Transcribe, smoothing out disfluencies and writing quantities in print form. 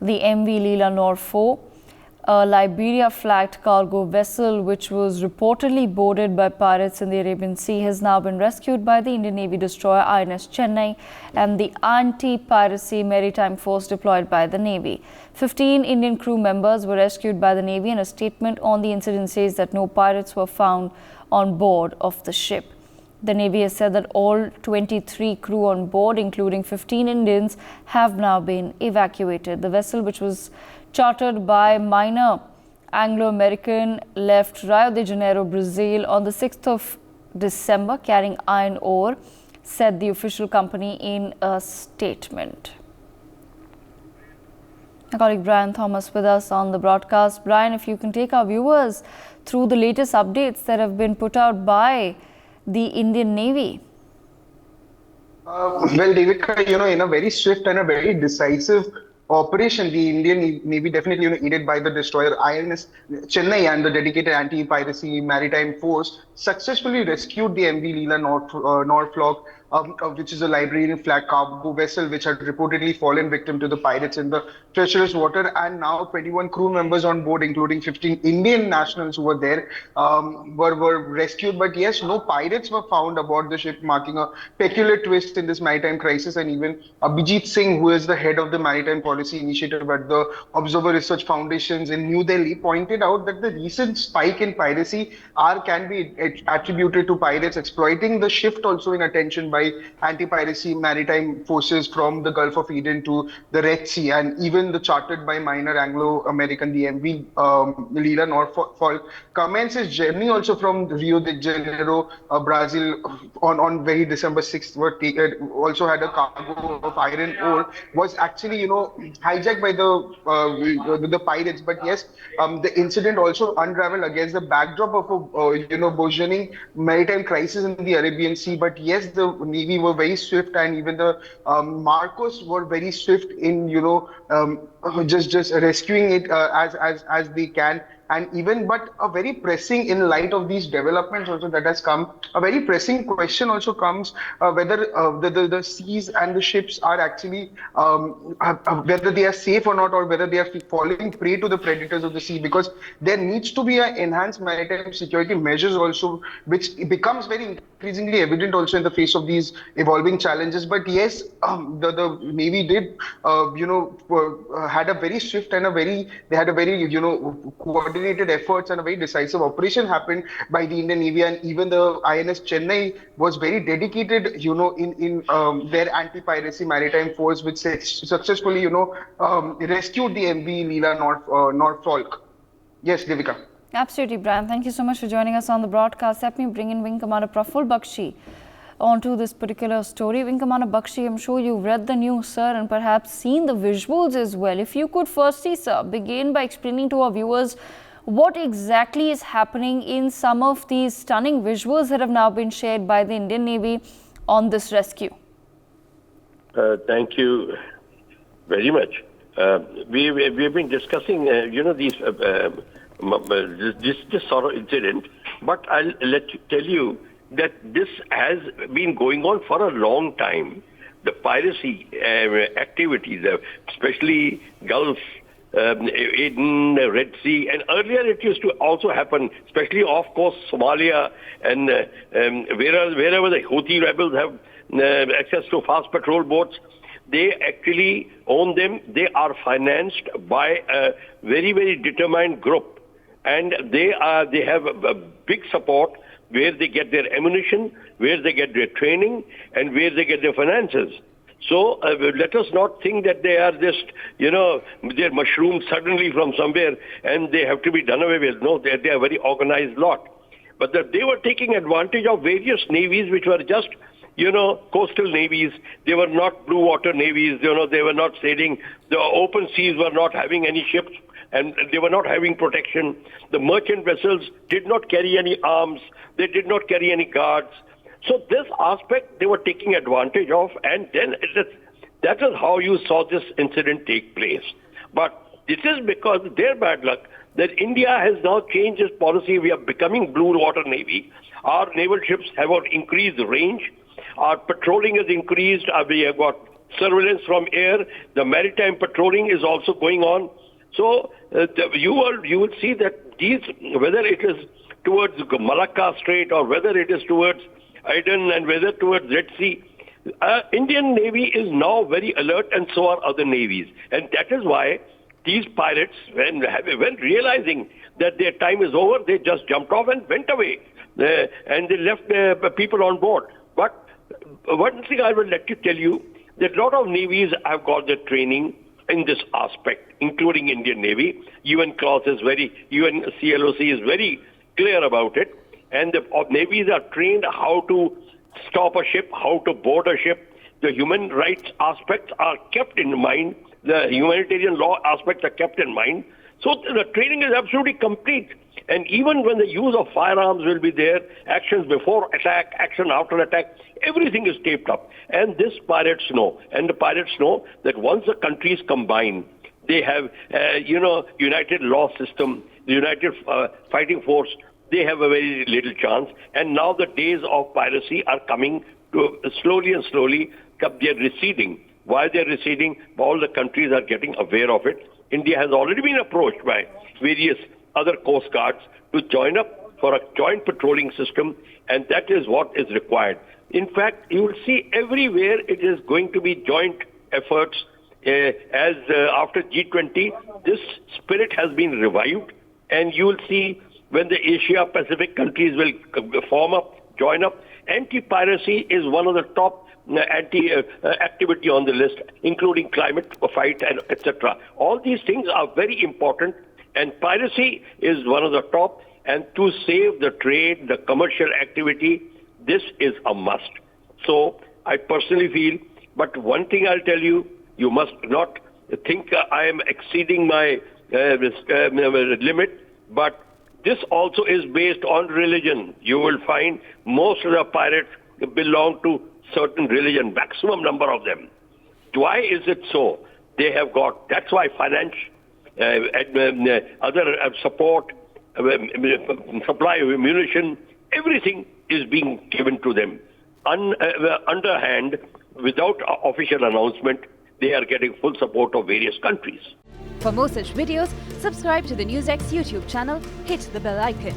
The MV Lila Norfolk, a Liberia-flagged cargo vessel which was reportedly boarded by pirates in the Arabian Sea, has now been rescued by the Indian Navy destroyer INS Chennai and the anti-piracy maritime force deployed by the Navy. 15 Indian crew members were rescued by the Navy, and a statement on the incident says that no pirates were found on board of the ship. The Navy has said that all 23 crew on board, including 15 Indians, have now been evacuated. The vessel, which was chartered by minor Anglo-American, left Rio de Janeiro, Brazil on the 6th of December carrying iron ore, said the official company in a statement. My colleague Brian Thomas with us on the broadcast. Brian, if you can take our viewers through the latest updates that have been put out by the Indian Navy. Well, Devika, in a very swift and a very decisive operation, the Indian Navy definitely, aided by the destroyer INS Chennai and the dedicated anti-piracy maritime force, successfully rescued the MV Lila Norfolk, which is a Liberian-flagged cargo vessel which had reportedly fallen victim to the pirates in the treacherous water, and now 21 crew members on board, including 15 Indian nationals who were there, were rescued. But yes, no pirates were found aboard the ship, marking a peculiar twist in this maritime crisis. And even Abhijit Singh, who is the head of the Maritime Policy Initiative at the Observer Research Foundations in New Delhi, pointed out that the recent spike in piracy can be attributed to pirates exploiting the shift also in attention by anti-piracy maritime forces from the Gulf of Eden to the Red Sea, and even the chartered by minor Anglo-American, the MV Lila Norfolk, commenced its journey also from Rio de Janeiro, Brazil, on very December 6th, also had a cargo of iron ore, was actually, hijacked by the pirates. But yes, the incident also unraveled against the backdrop of a, burgeoning maritime crisis in the Arabian Sea. But yes, the Navy were very swift, and even the Marcos were very swift in, just rescuing it as they can. And even, but a very pressing, in light of these developments also that has come, a very pressing question also comes whether the seas and the ships are actually, whether they are safe or not, or whether they are falling prey to the predators of the sea, because there needs to be an enhanced maritime security measures also, which becomes very increasingly evident also in the face of these evolving challenges. But yes, the Navy did, had a very swift and they had a very, coordinated efforts, and a very decisive operation happened by the Indian Navy, and even the INS Chennai was very dedicated, in their anti-piracy maritime force, which successfully, rescued the MV Lila Norfolk. Yes, Devika. Absolutely, Brian. Thank you so much for joining us on the broadcast. Let me bring in Wing Commander Praful Bakshi onto this particular story. Wing Commander Bakshi, I'm sure you've read the news, sir, and perhaps seen the visuals as well. If you could firstly, sir, begin by explaining to our viewers what exactly is happening in some of these stunning visuals that have now been shared by the Indian Navy on this rescue. Thank you very much. We've been discussing, this sort of incident, but I'll tell you that this has been going on for a long time. The piracy activities, especially Gulf, Aden, Red Sea, and earlier it used to also happen, especially off coast Somalia, and wherever the Houthi rebels have access to fast patrol boats, they actually own them. They are financed by a very, very determined group, and they have a big support where they get their ammunition, where they get their training, and where they get their finances. So let us not think that they are just, they're mushroomed suddenly from somewhere and they have to be done away with. No, they are a very organized lot. But they were taking advantage of various navies which were just, coastal navies. They were not blue water navies. They were not sailing. The open seas were not having any ships, and they were not having protection. The merchant vessels did not carry any arms. They did not carry any guards. So this aspect they were taking advantage of, and then that is how you saw this incident take place. But this is because of their bad luck that India has now changed its policy. We are becoming blue water navy. Our naval ships have got increased range. Our patrolling has increased. We have got surveillance from air. The maritime patrolling is also going on. So you will see that these, whether it is towards Malacca Strait or whether it is towards Aden and whether towards Red Sea, Indian Navy is now very alert, and so are other navies. And that is why these pirates, when realizing that their time is over, they just jumped off and went away. And they left people on board. But one thing I will let you tell you, that a lot of navies have got the training in this aspect, including Indian Navy. UN CLOC is very clear about it. And the navies are trained how to stop a ship, how to board a ship. The human rights aspects are kept in mind. The humanitarian law aspects are kept in mind. So the training is absolutely complete. And even when the use of firearms will be there, actions before attack, action after attack, everything is taped up. And this pirates know. And the pirates know that once the countries combine, they have, united law system, the united fighting force, they have a very little chance. And now the days of piracy are coming to slowly and slowly, they're receding. Why they're receding? All the countries are getting aware of it. India has already been approached by various other coast guards to join up for a joint patrolling system, and that is what is required. In fact, you will see everywhere it is going to be joint efforts. As after G20, this spirit has been revived, and you will see when the Asia Pacific countries will form up, join up. Anti-piracy is one of the top anti-activity on the list, including climate fight and etc. All these things are very important, and piracy is one of the top. And to save the trade, the commercial activity, this is a must. So I personally feel, but one thing I'll tell you, you must not think I am exceeding my limit, but this also is based on religion. You will find most of the pirates belong to certain religion, maximum number of them. Why is it so? They have got, that's why finance, other support, supply of ammunition, everything is being given to them. Underhand, without official announcement, they are getting full support of various countries. For more such videos, subscribe to the NewsX YouTube channel, hit the bell icon.